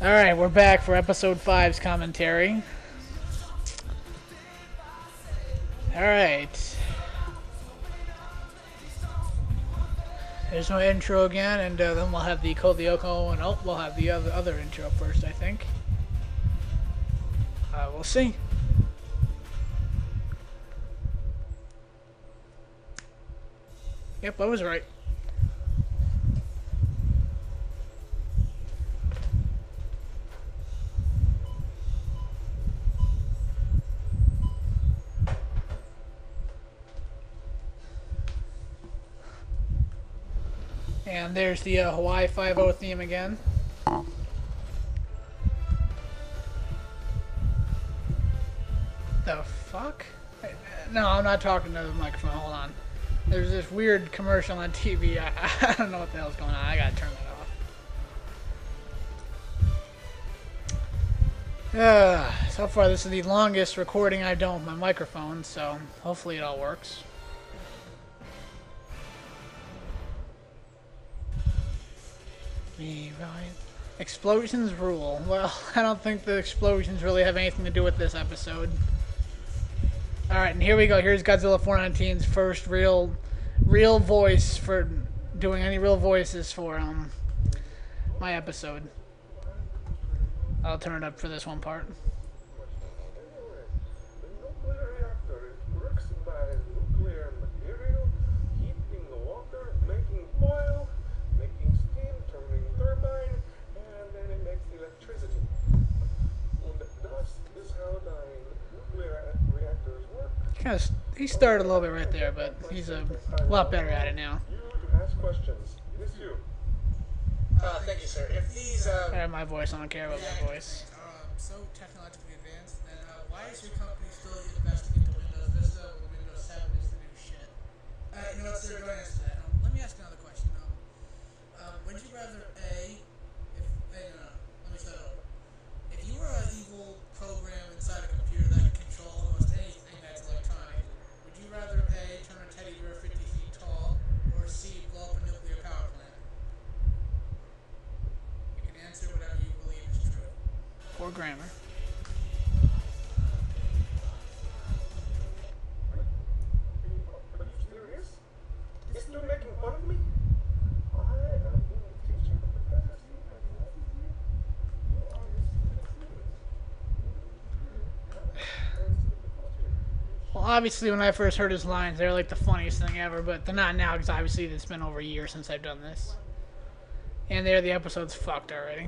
Alright, we're back for episode 5's commentary. Alright. There's no intro again, and then we'll have the Lyoko, and we'll have the other intro first, I think. We'll see. Yep, I was right. And there's the Hawaii 5-0 theme again. The fuck? No, I'm not talking to the microphone. Hold on. There's this weird commercial on TV. I don't know what the hell's going on. I gotta turn that off. So far, this is the longest recording I've done with my microphone, so hopefully it all works. Right. Explosions rule. Well, I don't think the explosions really have anything to do with this episode. Alright, and here we go. Here's Godzilla 419's first real voice for doing any real voices for my episode. I'll turn it up for this one part. He started a little bit right there, but he's a lot better at it now. Thank you, sir. If these, I have my voice. I don't care about my voice. So technologically advanced, then why is your company still investing into Windows Vista when Windows 7 is the new shit? You know what, sir? Don't answer that. Let me ask another question. Would you rather let me start over. If you were an evil program inside a computer that could control almost anything that's electronic, would you rather A, turn a teddy bear 50 feet tall, or C, blow up a nuclear power plant? You can answer whatever you believe is true. Poor grammar. Are you serious? You're still making fun of me? I am being teacher of the past. Well, obviously, when I first heard his lines, they were like the funniest thing ever, but they're not now because obviously it's been over a year since I've done this. And there, the episode's fucked already.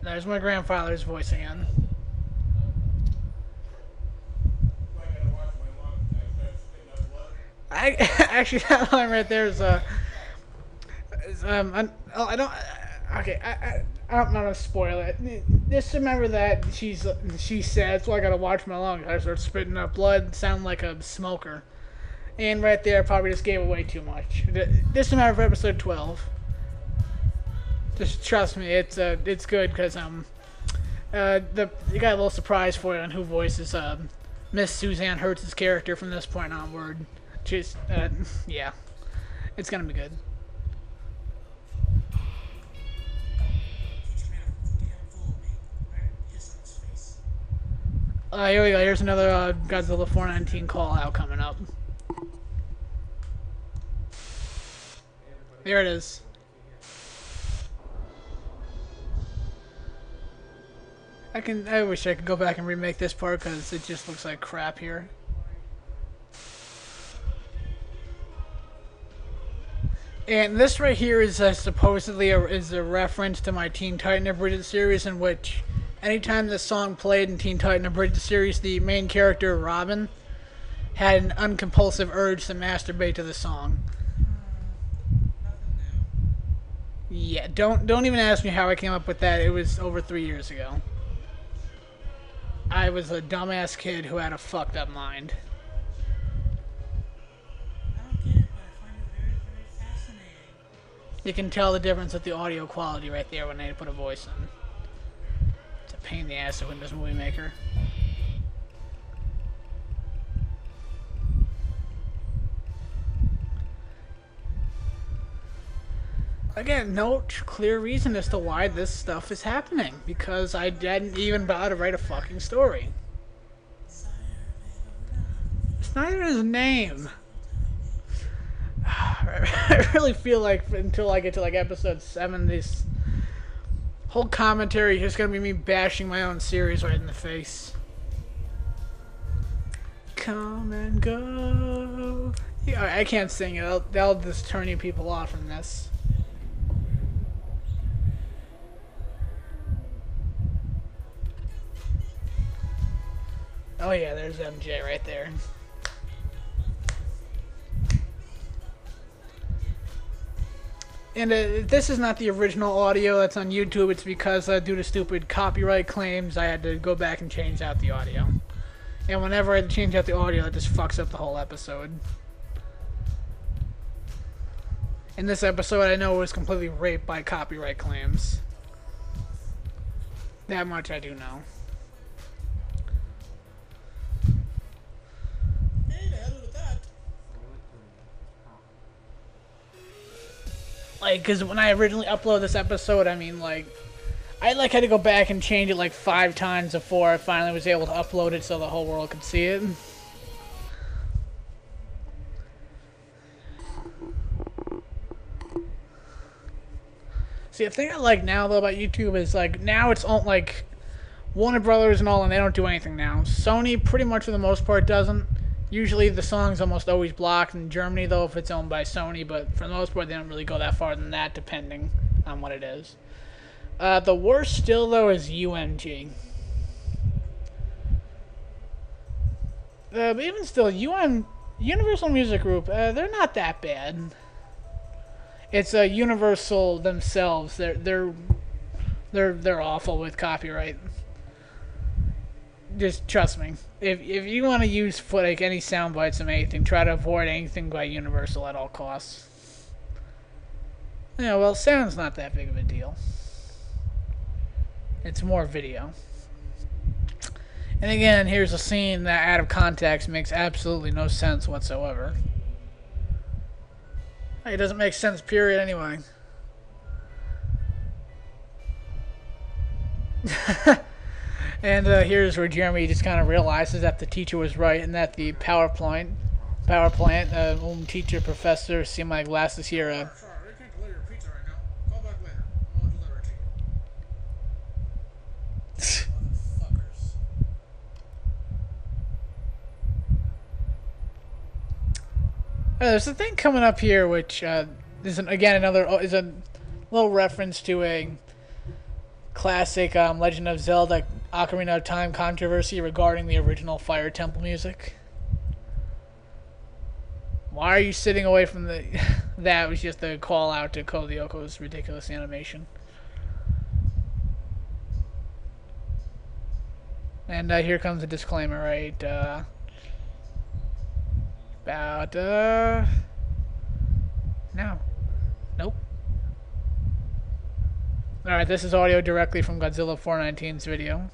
There's my grandfather's voice again. Actually, that line right there is I don't. Okay, I'm not gonna spoil it. Just remember that she said, so I gotta watch my lungs. I start spitting up blood, sound like a smoker, and right there, I probably just gave away too much. Just remember for episode 12. Just trust me, it's good because you got a little surprise for you on who voices Miss Suzanne Hertz's character from this point onward. Just yeah, it's gonna be good. Here we go. Here's another Godzilla 419 call out coming up. There it is. I wish I could go back and remake this part because it just looks like crap here. And this right here is supposedly is a reference to my Teen Titan Abridged series, in which anytime this song played in Teen Titan Abridged series, the main character Robin had an uncompulsive urge to masturbate to the song. Yeah, don't even ask me how I came up with that. It was over 3 years ago. I was a dumbass kid who had a fucked up mind. I don't get it, but I find it very, very fascinating. You can tell the difference with the audio quality right there when they put a voice in. It's a pain in the ass of Windows Movie Maker. Again, no clear reason as to why this stuff is happening because I didn't even bother to write a fucking story. It's not even his name. I really feel like until I get to like episode 7, this whole commentary is just gonna be me bashing my own series right in the face. Come and go. Yeah, I can't sing it. That'll just turn you people off from this. Oh yeah, there's MJ right there. And this is not the original audio that's on YouTube. It's because due to stupid copyright claims, I had to go back and change out the audio. And whenever I change out the audio, it just fucks up the whole episode. In this episode, I know it was completely raped by copyright claims. That much I do know. Hey, the hell with that? Like, because when I originally uploaded this episode, I mean, like, I like had to go back and change it like 5 times before I finally was able to upload it so the whole world could see it. See, the thing I like now though about YouTube is like now it's all like Warner Brothers and all, and they don't do anything now. Sony pretty much for the most part doesn't. Usually the song's almost always blocked in Germany though if it's owned by Sony, but for the most part they don't really go that far than that depending on what it is. The worst still though is UMG. But even still, Universal Music Group, they're not that bad. It's Universal themselves. They're awful with copyright. Just trust me. If you want to use like any sound bites of anything, try to avoid anything by Universal at all costs. Yeah, well, sound's not that big of a deal. It's more video. And again, here's a scene that out of context makes absolutely no sense whatsoever. It doesn't make sense, period, anyway. And here's where Jeremy just kind of realizes that the teacher was right and that the power plant, teacher, professor, see my glasses here. Sorry, we can't deliver your pizza right now. Call back later. I'll deliver it to you. Motherfuckers. There's a thing coming up here, which is again is a little reference to a classic Legend of Zelda Ocarina of Time controversy regarding the original Fire Temple music. Why are you sitting away from the? That was just a call out to Kodyoko's ridiculous animation. And here comes a disclaimer, right? About no, nope. All right, this is audio directly from Godzilla 419's video.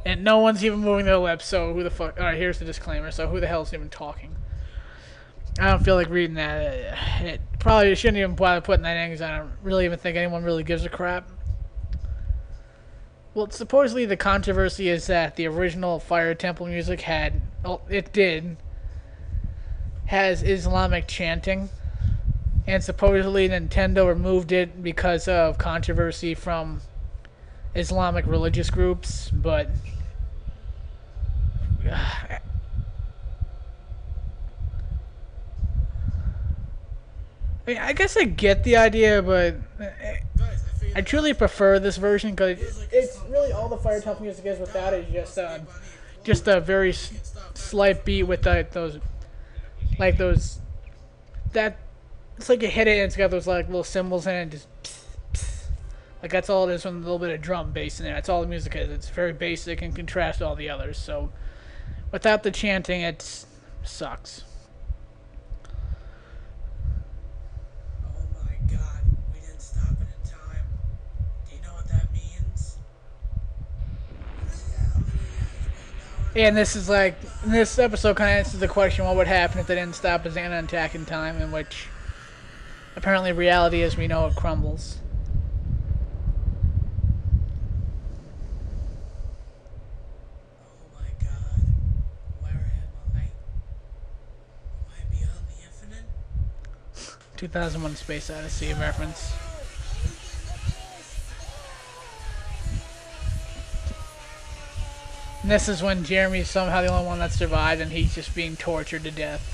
And no one's even moving their lips, so who the fuck... Alright, here's the disclaimer, so who the hell's even talking? I don't feel like reading that. It probably shouldn't even bother putting that in, because I don't really even think anyone really gives a crap. Well, supposedly the controversy is that the original Fire Temple music had... Well, has Islamic chanting. And supposedly Nintendo removed it because of controversy from Islamic religious groups, but... I guess I get the idea, but I truly prefer this version because it's really all the Fire Temple music is without it is just a very slight beat with those that it's like you hit it and it's got those like little cymbals in it, and just like that's all it is with a little bit of drum bass in there. That's all the music is. It's very basic and contrasts all the others. So without the chanting, it sucks. Oh my god, we didn't stop it in time. Do you know what that means? Yeah, how many hours And this is like this episode kind of answers the question: what would happen if they didn't stop a Xana attack in time? In which apparently reality, as we know it, crumbles. Oh my god. Where am I? Am I beyond the infinite? 2001: Space Odyssey reference. And this is when Jeremy's somehow the only one that survived, and he's just being tortured to death.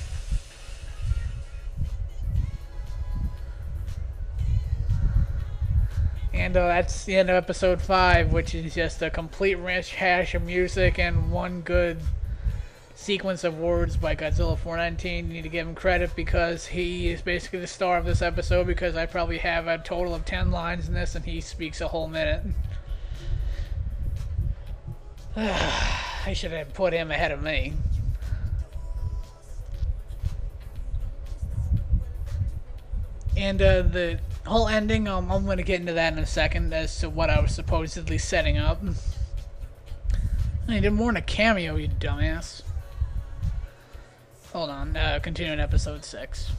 And that's the end of episode 5, which is just a complete rehash of music and one good sequence of words by Godzilla 419. You need to give him credit because he is basically the star of this episode, because I probably have a total of 10 lines in this and he speaks a whole minute. I should have put him ahead of me. And the whole ending, I'm going to get into that in a second as to what I was supposedly setting up. I did more than a cameo, you dumbass. Hold on, continuing episode 6.